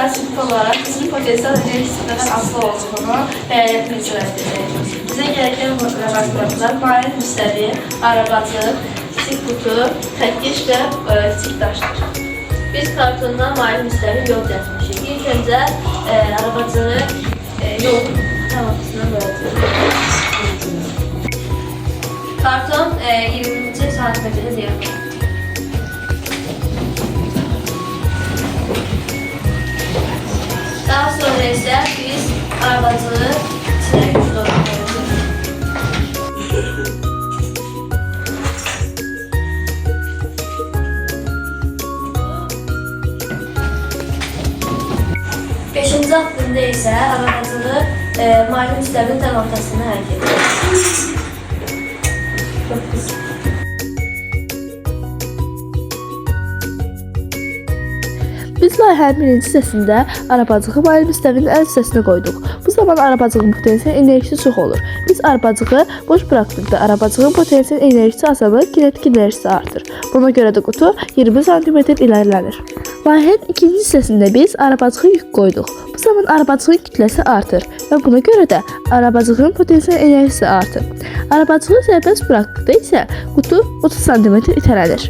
prinsipi olarak bizim potensial enerjisinden asıl olduğunu değerlendirmek edeceğiz. Bize gereken laboratuvarlar maliyet müstəvi, arabacı, kiçik kutu, təkkiş və kiçik daşdır. Biz kartondan maliyet müstəvi yol düzəltmişik. İlk öncə arabacını yol tavanısına qoyacağıq. Karton 20 santimetrə deyək. Daha sonra ise biz arabacını içine güç dolduruyoruz. Beşinci addımda ise arabacını malum müstəvinin tam ortasına hərəkət ediyoruz. Çok güzel. Biz layihənin birinci hissəsində arabacığı malum müstəvinin ən hissəsinə qoyduq. Bu zaman arabacığın potensial enerjisi çox olur. Biz arabacığı boş buraxdıqda arabacığın potensial enerjisi azalır, kinetik enerjisi artır. Buna görə də qutu 20 cm irəlilənir. Layihənin ikinci hissəsində biz arabacığı yük qoyduq. Bu zaman arabacığın kütləsi artır və buna görə də arabacığın potensial enerjisi artır. Arabacığı sərbəst buraxdıqda isə qutu 30 cm itələnir.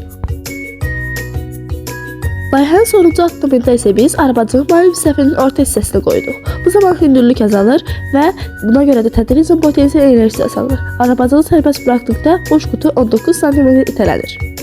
Layihənin sonuncu addımında isə biz arabacığı malum müstəvinin orta hissəsinə qoyduq. Bu zaman hündürlük azalır və buna görə də tədricən potensial enerjisi azalır. Arabacığı sərbəst buraxdıqda boş qutu 19 cm itələnir.